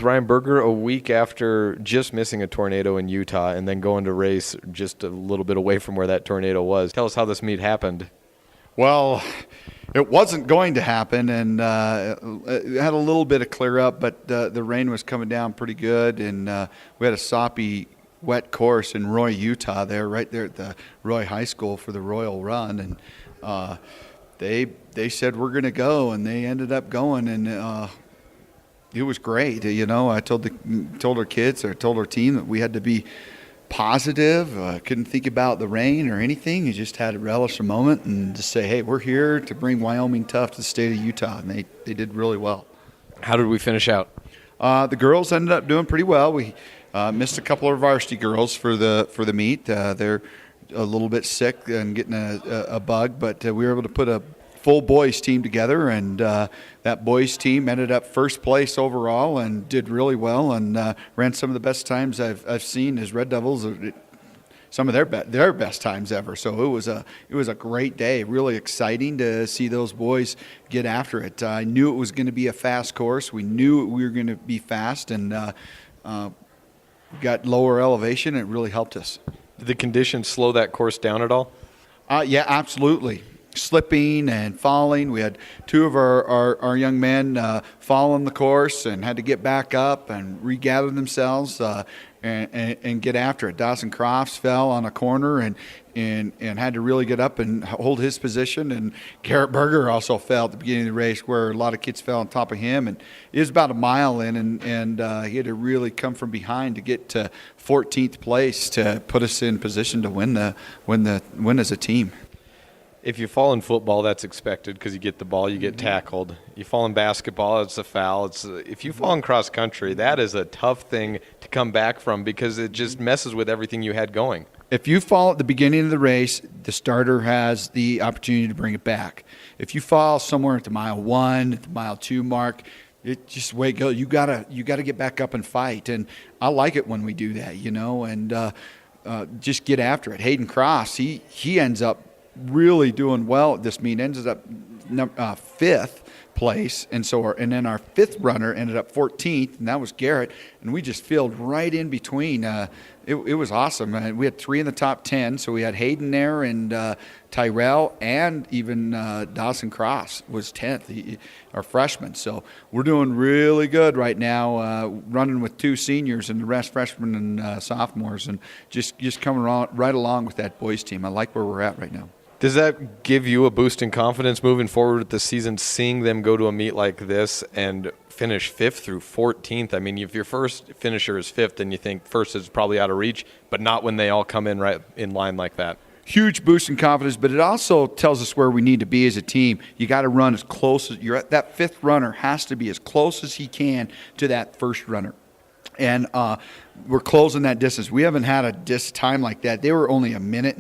Ryan Berger, a week after just missing a tornado in Utah and then going to race just a little bit away from where that tornado was. Tell us how this meet happened. Well, it wasn't going to happen, and it had a little bit of clear up, but the rain was coming down pretty good, and we had a soppy, wet course in Roy, Utah right there at the Roy High School for the Royal Run, and they said we're going to go, and they ended up going, and it was great. I told our kids, or told our team that we had to be positive. Couldn't think about the rain or anything. You just had to relish the moment and just say, hey, we're here to bring Wyoming tough to the state of Utah, and they did really well. How did we finish out? The girls ended up doing pretty well. We missed a couple of varsity girls for the meet. They're a little bit sick and getting a bug, but we were able to put a full boys team together, and that boys team ended up first place overall and did really well, and ran some of the best times I've seen as Red Devils, some of their best times ever. So it was a great day, really exciting to see those boys get after it. I knew it was going to be a fast course. We knew we were going to be fast, and got lower elevation. And it really helped us. Did the conditions slow that course down at all? Yeah, absolutely. Slipping and falling. We had two of our young men fall on the course and had to get back up and regather themselves and get after it. Dawson Crofts fell on a corner and had to really get up and hold his position. And Garrett Berger also fell at the beginning of the race, where a lot of kids fell on top of him. And it was about a mile in, and he had to really come from behind to get to 14th place to put us in position to win as a team. If you fall in football, that's expected because you get the ball, you get tackled. You fall in basketball, it's a foul. If you fall in cross country, that is a tough thing to come back from because it just messes with everything you had going. If you fall at the beginning of the race, the starter has the opportunity to bring it back. If you fall somewhere at the mile 1, at the mile 2 mark, it just way go. You gotta get back up and fight. And I like it when we do that, and just get after it. Hayden Cross, he ends up really doing well at this meet, ends up 5th place, and then our 5th runner ended up 14th, and that was Garrett, and we just filled right in between. It was awesome. We had 3 in the top 10, so we had Hayden there, and Tyrell, and even Dawson Cross was 10th, our freshman. So we're doing really good right now, running with 2 seniors and the rest freshmen and sophomores, and just coming right along with that boys team. I like where we're at right now. Does that give you a boost in confidence moving forward with the season, seeing them go to a meet like this and finish 5th through 14th? I mean, if your first finisher is 5th, then you think first is probably out of reach, but not when they all come in right in line like that. Huge boost in confidence, but it also tells us where we need to be as a team. You got to run as close as that 5th runner has to be as close as he can to that first runner. And we're closing that distance. We haven't had a time like that. They were only 1 minute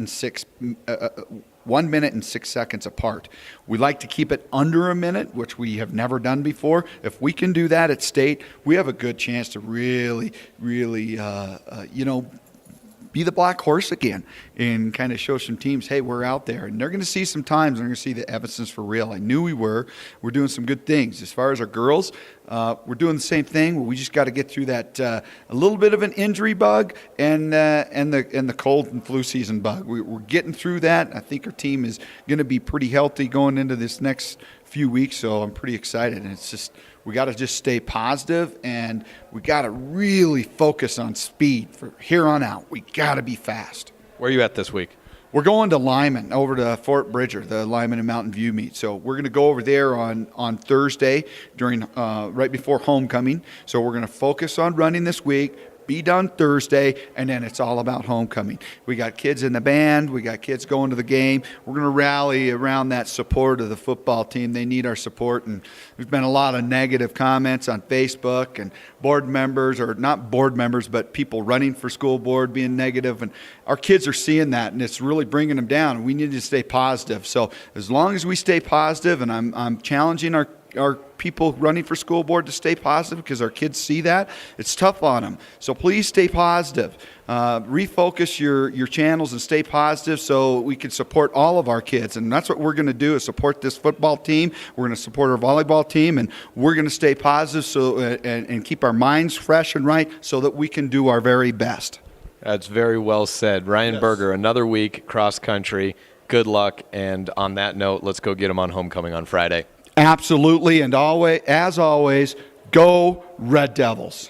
and 6 seconds apart. We like to keep it under a minute, which we have never done before. If we can do that at state, we have a good chance to really, really, be the black horse again and kind of show some teams, hey, we're out there. And they're going to see some times, and they're going to see the evidence for real. I knew we were. We're doing some good things. As far as our girls, we're doing the same thing. We just got to get through that a little bit of an injury bug and the cold and flu season bug. We're getting through that. I think our team is going to be pretty healthy going into this next few weeks, so I'm pretty excited. And it's just we got to just stay positive, and we got to really focus on speed for here on out. We got to be fast. Where are you at this week? We're going to Lyman, over to Fort Bridger, the Lyman and Mountain View meet. So we're going to go over there on Thursday during right before homecoming. So we're going to focus on running this week, be done Thursday, and then it's all about homecoming. We got kids in the band. We got kids going to the game. We're going to rally around that support of the football team. They need our support, and there's been a lot of negative comments on Facebook and board members, or not board members, but people running for school board being negative, and our kids are seeing that, and it's really bringing them down. We need to stay positive. So as long as we stay positive, and I'm challenging our people running for school board to stay positive because our kids see that. It's tough on them. So please stay positive. Refocus your channels and stay positive so we can support all of our kids. And that's what we're going to do, is support this football team. We're going to support our volleyball team, and we're going to stay positive and keep our minds fresh and right so that we can do our very best. That's very well said. Ryan Berger, another week cross country. Good luck. And on that note, let's go get him on homecoming on Friday. Absolutely. And always, as always, go Red Devils.